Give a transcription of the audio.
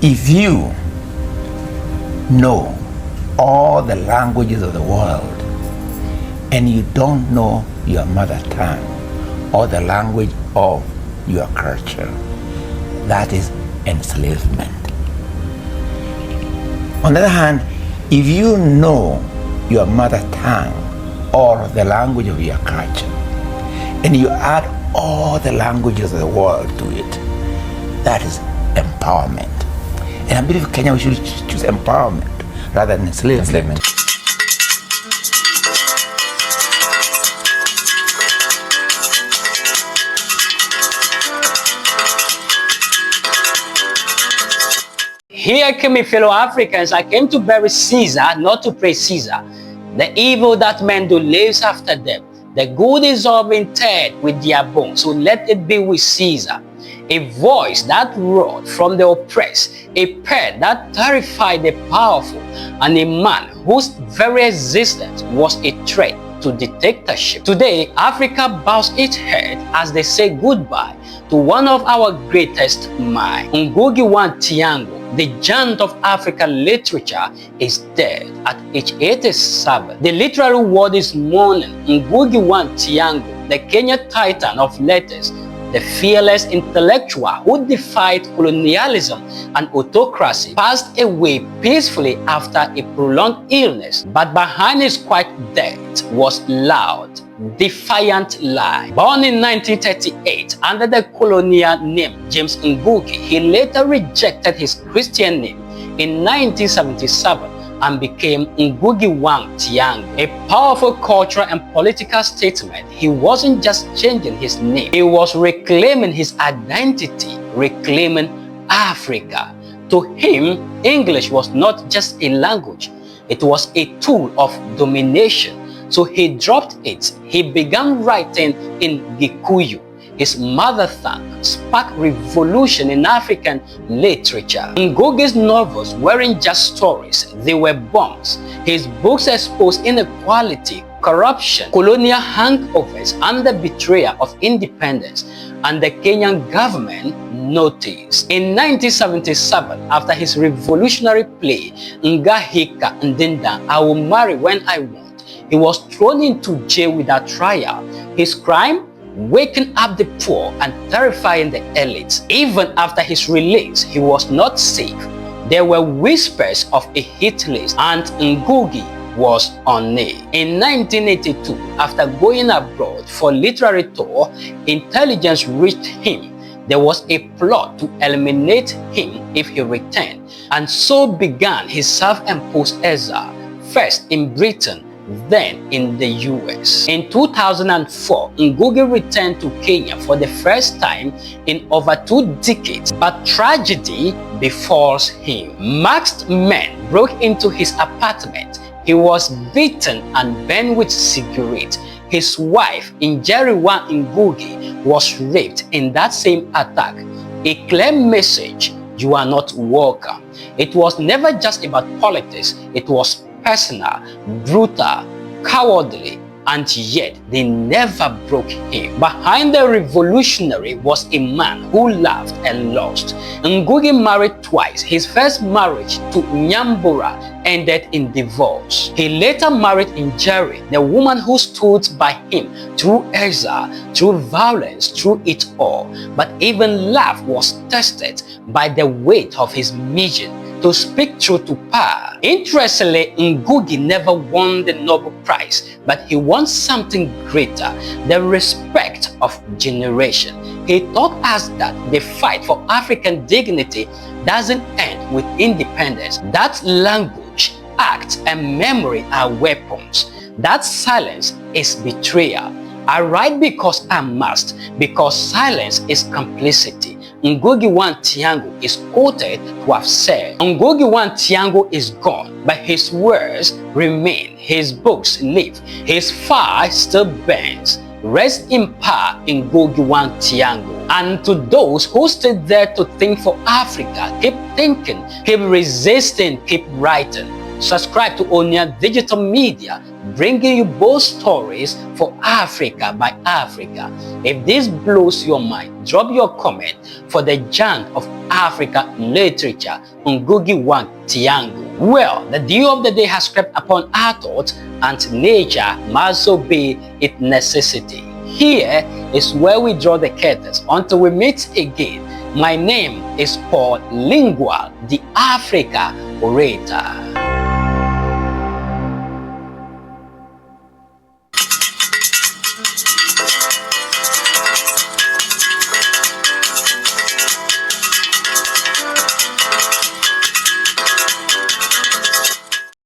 If you know all the languages of the world and you don't know your mother tongue or the language of your culture, that is enslavement. On the other hand, if you know your mother tongue or the language of your culture and you add all the languages of the world to it, that is empowerment. And I believe Kenya, we should choose empowerment rather than enslavement. Here came my fellow Africans. I came to bury Caesar, not to praise Caesar. The evil that men do lives after them. The good is all interred with their bones, so let it be with Caesar. A voice that roared from the oppressed, a pen that terrified the powerful, and a man whose very existence was a threat to dictatorship. Today, Africa bows its head as they say goodbye to one of our greatest minds. Ngũgĩ Thiong'o, the giant of African literature, is dead at age 87. The literary world is mourning Ngũgĩ Thiong'o, the Kenyan titan of letters, the fearless intellectual who defied colonialism and autocracy, passed away peacefully after a prolonged illness. But behind his quiet death was loud, defiant lie. Born in 1938 under the colonial name James Ngũgĩ, he later rejected his Christian name in 1977 and became Ngũgĩ Thiong'o. A powerful cultural and political statement. He wasn't just changing his name, he was reclaiming his identity, reclaiming Africa. To him, English was not just a language, it was a tool of domination. So he dropped it. He began writing in Gikuyu, his mother tongue, sparked revolution in African literature. Ngũgĩ's novels weren't just stories, they were bombs. His books exposed inequality, corruption, colonial hangovers, and the betrayal of independence, and the Kenyan government noticed. In 1977, after his revolutionary play, Ngahika Ndinda, I Will Marry When I Want, he was thrown into jail without trial. His crime? Waking up the poor and terrifying the elites. Even after his release, he was not safe. There were whispers of a hit list, and Ngũgĩ was on it. In 1982, after going abroad for literary tour, intelligence reached him. There was a plot to eliminate him if he returned, and so began his self-imposed exile, first in Britain, then in the US. In 2004, Ngũgĩ returned to Kenya for the first time in over 2 decades, but tragedy befalls him. Masked men broke into his apartment. He was beaten and burned with cigarettes. His wife, Njeriwa Ngũgĩ, was raped in that same attack. A clear message: you are not welcome. It was never just about politics, it was personal, brutal, cowardly, and yet they never broke him. Behind the revolutionary was a man who laughed and lost. Ngũgĩ married twice. His first marriage to Nyambura ended in divorce. He later married Njeri, the woman who stood by him through exile, through violence, through it all. But even love was tested by the weight of his mission to speak truth to power. Interestingly, Ngũgĩ never won the Nobel Prize, but he won something greater: the respect of generation. He taught us that the fight for African dignity doesn't end with independence. That language, act, and memory are weapons. That silence is betrayal. I write because I must, because silence is complicity. Ngũgĩ Thiong'o is quoted to have said, Ngũgĩ Thiong'o is gone, but his words remain, his books live, his fire still burns. Rest in power, Ngũgĩ Thiong'o. And to those who stay there to think for Africa, keep thinking, keep resisting, keep writing. Subscribe to Onua Digital Media bringing you both stories for Africa by Africa. If this blows your mind, drop your comment for the giant of Africa literature, Ngũgĩ One Thiong'o. Well, the dew of the day has crept upon our thoughts, and nature must obey its necessity. Here is where we draw the curtains until we meet again. My name is Paul Lingual, the Africa Orator.